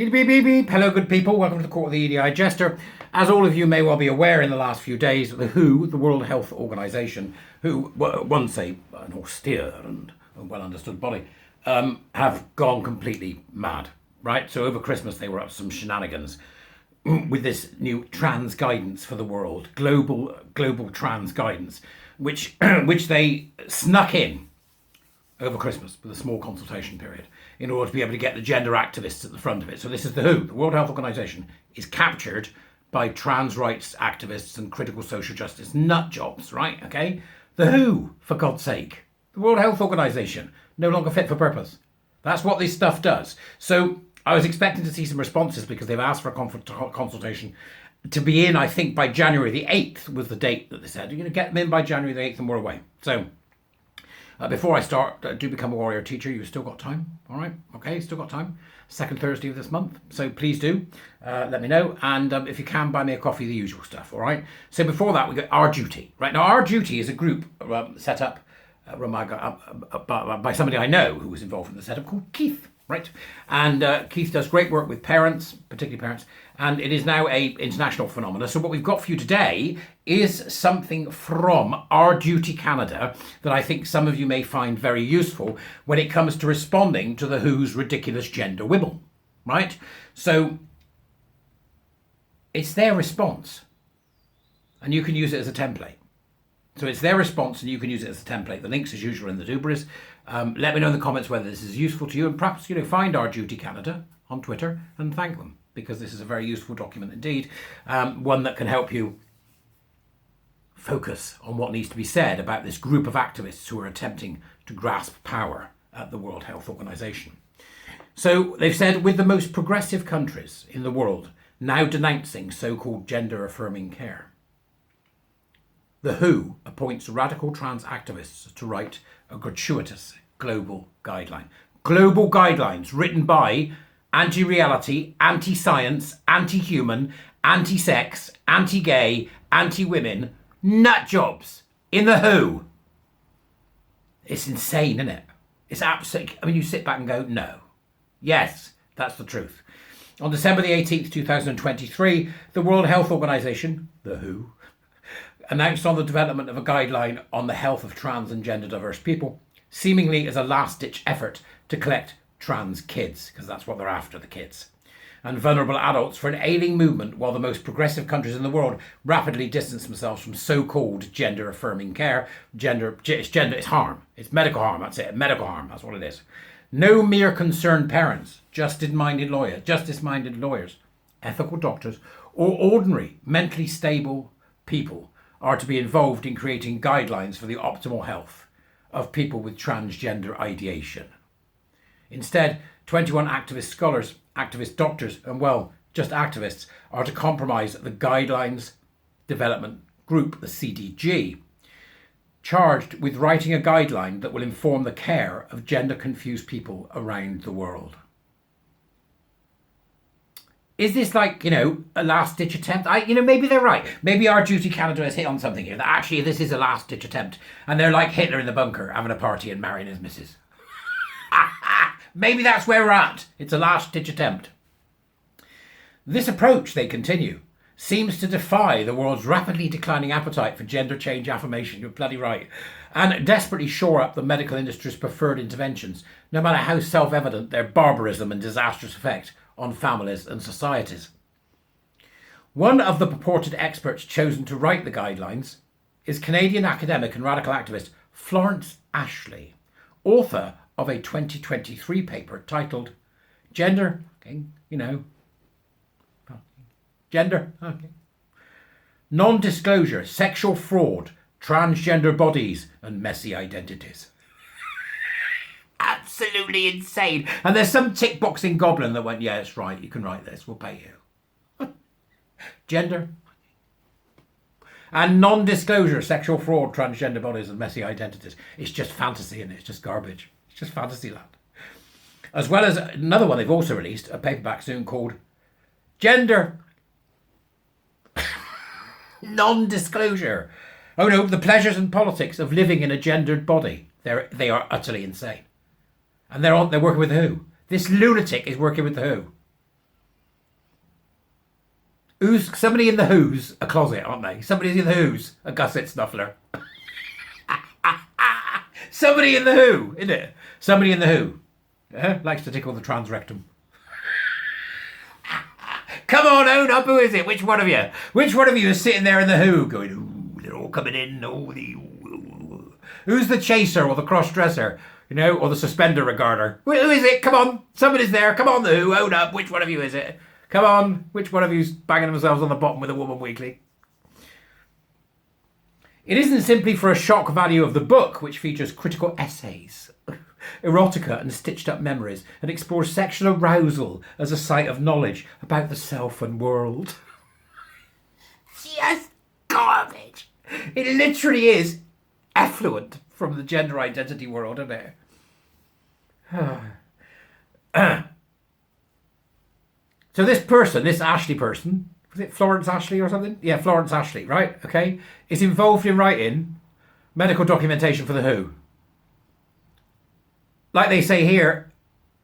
Beep, beep, beep, beep. Hello, good people. Welcome to the Court of the EDI Jester. As all of you may well be aware, in the last few days, the WHO, the World Health Organization, who once an austere and well understood body, have gone completely mad. Right? So over Christmas, they were up to some shenanigans with this new trans guidance for the world, global trans guidance, which they snuck in over Christmas with a small consultation period in order to be able to get the gender activists at the front of it. So this is the WHO, the World Health Organization, is captured by trans rights activists and critical social justice nut jobs, right? Okay? The WHO, for God's sake. The World Health Organization, no longer fit for purpose. That's what this stuff does. So I was expecting to see some responses because they've asked for a consultation to be in, I think, by January the 8th was the date that they said. You're going to get them in by January the 8th and we're away. So before I start, do become a warrior teacher. You've still got time. All right. Okay. Still got time. Second Thursday of this month. So please do let me know. And if you can, buy me a coffee, the usual stuff. All right. So before that, we got Our Duty. Right. Now, Our Duty is a group set up by somebody I know who was involved in the setup called Keith. Right. And Keith does great work with parents, particularly parents. And it is now a international phenomenon. So what we've got for you today is something from Our Duty Canada that I think some of you may find very useful when it comes to responding to the WHO's ridiculous gender wibble, right? So it's their response and you can use it as a template. So it's their response and you can use it as a template. The links as usual in the doobras. Let me know in the comments whether this is useful to you and perhaps, find Our Duty Canada on Twitter and thank them, because this is a very useful document indeed, one that can help you focus on what needs to be said about this group of activists who are attempting to grasp power at the World Health Organization. So they've said, with the most progressive countries in the world now denouncing so-called gender-affirming care, the WHO appoints radical trans activists to write a gratuitous global guideline. Global guidelines written by anti-reality, anti-science, anti-human, anti-sex, anti-gay, anti-women, nut jobs in the WHO. It's insane, isn't it? It's absolutely, you sit back and go, no. Yes, that's the truth. On December the 18th, 2023, the World Health Organization, the WHO, announced on the development of a guideline on the health of trans and gender diverse people, seemingly as a last-ditch effort to collect trans kids, because that's what they're after, the kids, and vulnerable adults for an ailing movement, while the most progressive countries in the world rapidly distance themselves from so-called gender-affirming care. It's harm. It's medical harm. That's it. Medical harm. That's what it is. No mere concerned parents, justice-minded lawyers, ethical doctors, or ordinary mentally stable people are to be involved in creating guidelines for the optimal health of people with transgender ideation. Instead, 21 activist scholars, activist doctors, and just activists are to compromise the Guidelines Development Group, the CDG, charged with writing a guideline that will inform the care of gender-confused people around the world. Is this a last-ditch attempt? Maybe they're right. Maybe Our Duty Canada has hit on something here, that actually this is a last-ditch attempt, and they're like Hitler in the bunker, having a party and marrying his missus. Maybe that's where we're at. It's a last-ditch attempt. This approach, they continue, seems to defy the world's rapidly declining appetite for gender change affirmation, you're bloody right, and desperately shore up the medical industry's preferred interventions, no matter how self-evident their barbarism and disastrous effect on families and societies. One of the purported experts chosen to write the guidelines is Canadian academic and radical activist Florence Ashley, author of a 2023 paper titled Gender, Non-Disclosure, Sexual Fraud, Transgender Bodies and Messy Identities. Absolutely insane. And there's some tick-boxing goblin that went, yeah, that's right, you can write this, we'll pay you. Gender and non-disclosure, sexual fraud, transgender bodies and messy identities. It's just fantasy and it's just garbage. It's just fantasy land. As well as another one they've also released, a paperback soon called Gender Non-Disclosure. Oh no, the pleasures and politics of living in a gendered body. They are utterly insane. And they're working with the WHO. This lunatic is working with the WHO. Who's somebody in the Who's a closet, aren't they? Somebody's in the Who's a gusset snuffler. Somebody in the Who, isn't it? Somebody in the Who likes to tickle the trans rectum. Come on, own up. Who is it? Which one of you? Which one of you is sitting there in the Who going, ooh, they're all coming in. Ooh. Who's the chaser or the cross-dresser? You know, or the suspender regarder? Who is it? Come on. Somebody's there. Come on, the Who. Own up. Which one of you is it? Come on. Which one of you's banging themselves on the bottom with a Woman Weekly? It isn't simply for a shock value of the book, which features critical essays, erotica and stitched up memories, and explores sexual arousal as a site of knowledge about the self and world. Just garbage. It literally is effluent from the gender identity world, isn't it? So this person, this Ashley person, was it Florence Ashley or something? Yeah, Florence Ashley, right? Okay. Is involved in writing medical documentation for the Who. Like they say here,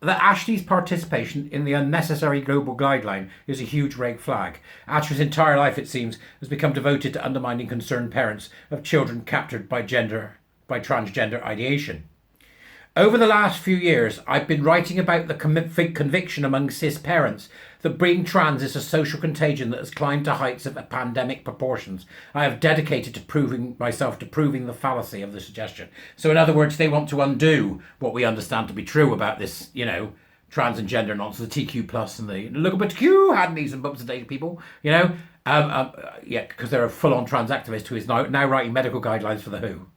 that Ashley's participation in the unnecessary global guideline is a huge red flag. Ashley's entire life, it seems, has become devoted to undermining concerned parents of children captured by transgender ideation. Over the last few years, I've been writing about the conviction among cis parents that being trans is a social contagion that has climbed to heights of pandemic proportions. I have dedicated to proving the fallacy of the suggestion. So in other words, they want to undo what we understand to be true about this, you know, trans and gender nonsense, the TQ plus and the LGBTQ had knees and bumps and dated people, you know, yeah, because they're a full-on trans activist who is now writing medical guidelines for the Who.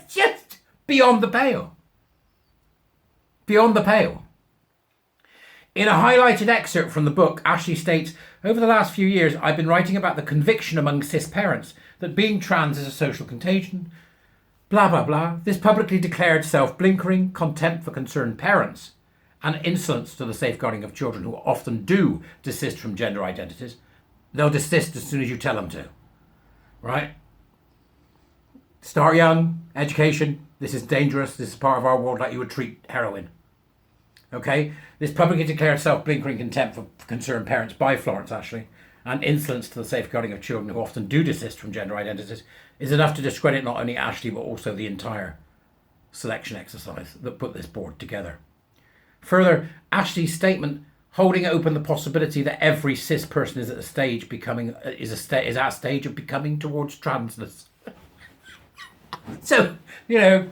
Just beyond the pale. Beyond the pale. In a highlighted excerpt from the book, Ashley states, over the last few years, I've been writing about the conviction among cis parents that being trans is a social contagion, blah, blah, blah. This publicly declared self-blinkering, contempt for concerned parents, and insolence to the safeguarding of children who often do desist from gender identities. They'll desist as soon as you tell them to. Right? Start young, education. This is dangerous. This is part of our world like you would treat heroin. Okay? This publicly declared self-blinkering contempt for concerned parents by Florence Ashley and insolence to the safeguarding of children who often do desist from gender identities is enough to discredit not only Ashley but also the entire selection exercise that put this board together. Further, Ashley's statement holding open the possibility that every cis person is at a stage of becoming towards transness. So, you know,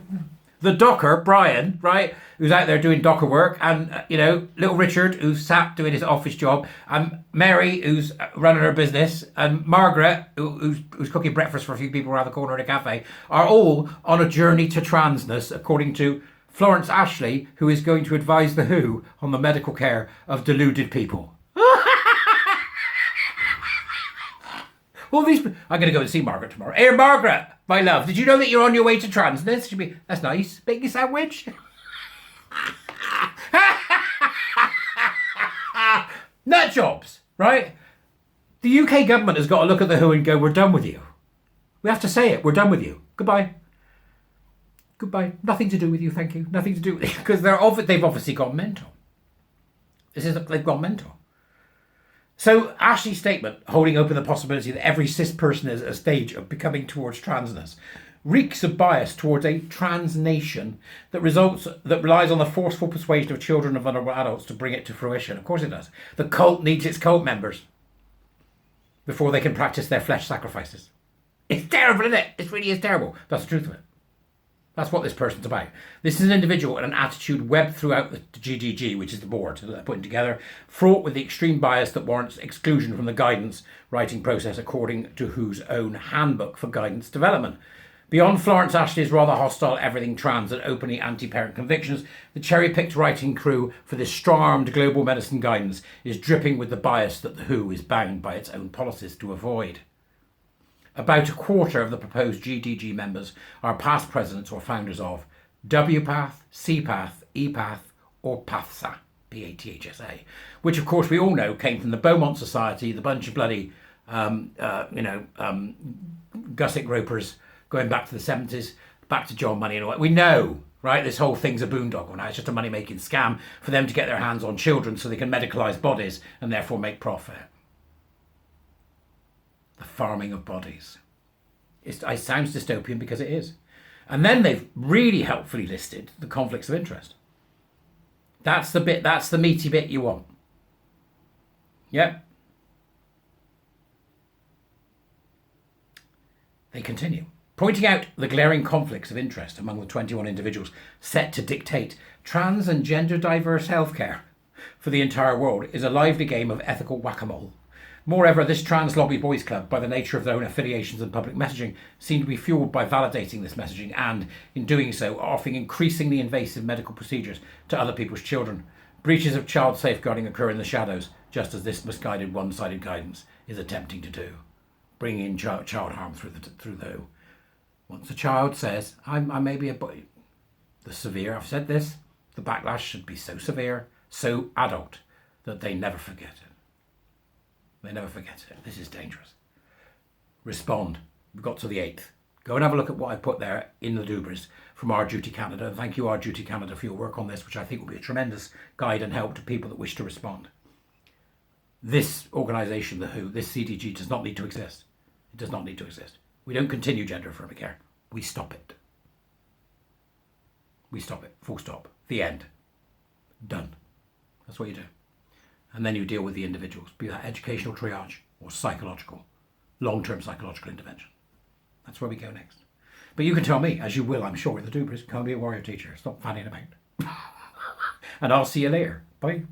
the docker, Brian, right, who's out there doing docker work, and, you know, little Richard, who's sat doing his office job, and Mary, who's running her business, and Margaret, who's cooking breakfast for a few people around the corner in a cafe, are all on a journey to transness, according to Florence Ashley, who is going to advise the Who on the medical care of deluded people. All these. I'm going to go and see Margaret tomorrow. Hey, Margaret, my love, did you know that you're on your way to transness? She'll be, that's nice. Make a sandwich. Nut jobs, right? The UK government has got to look at the Who and go, we're done with you. We have to say it. We're done with you. Goodbye. Goodbye. Nothing to do with you, thank you. Nothing to do with you. Because they've obviously gone mental. They've gone mental. So Ashley's statement, holding open the possibility that every cis person is at a stage of becoming towards transness, reeks of bias towards a trans nation that relies on the forceful persuasion of children and vulnerable adults to bring it to fruition. Of course it does. The cult needs its cult members before they can practice their flesh sacrifices. It's terrible, isn't it? It really is terrible. That's the truth of it. That's what this person's about. This is an individual and an attitude webbed throughout the GGG, which is the board that they're putting together, fraught with the extreme bias that warrants exclusion from the guidance writing process according to Who's own handbook for guidance development. Beyond Florence Ashley's rather hostile everything trans and openly anti-parent convictions, the cherry-picked writing crew for this strong-armed global medicine guidance is dripping with the bias that the Who is bound by its own policies to avoid. About a quarter of the proposed GDG members are past presidents or founders of WPATH, CPATH, EPATH or PATHSA, PATHSA, which of course we all know came from the Beaumont Society, the bunch of bloody, gusset gropers going back to the 70s, back to John Money and all that. We know, right? This whole thing's a boondoggle now. It's just a money-making scam for them to get their hands on children so they can medicalise bodies and therefore make profit. The farming of bodies. It sounds dystopian because it is. And then they've really helpfully listed the conflicts of interest. That's the bit, that's the meaty bit you want. Yep. They continue, pointing out the glaring conflicts of interest among the 21 individuals set to dictate trans and gender diverse healthcare for the entire world is a lively game of ethical whack-a-mole. Moreover, this trans lobby boys club, by the nature of their own affiliations and public messaging, seem to be fueled by validating this messaging and, in doing so, offering increasingly invasive medical procedures to other people's children. Breaches of child safeguarding occur in the shadows, just as this misguided one-sided guidance is attempting to do, bringing in child harm through the once a child says, I may be a boy, the severe, I've said this, the backlash should be so severe, so adult, that they never forget it. They never forget it. This is dangerous. Respond. We've got to the 8th. Go and have a look at what I put there in the doobers from Our Duty Canada. And thank you, Our Duty Canada, for your work on this, which I think will be a tremendous guide and help to people that wish to respond. This organisation, the WHO, this CDG, does not need to exist. It does not need to exist. We don't continue gender affirming care. We stop it. We stop it. Full stop. The end. Done. That's what you do. And then you deal with the individuals, be that educational triage or psychological, long-term psychological intervention. That's where we go next. But you can tell me, as you will, I'm sure, in the doobers, can't be a warrior teacher. Stop fanning about. And I'll see you later. Bye.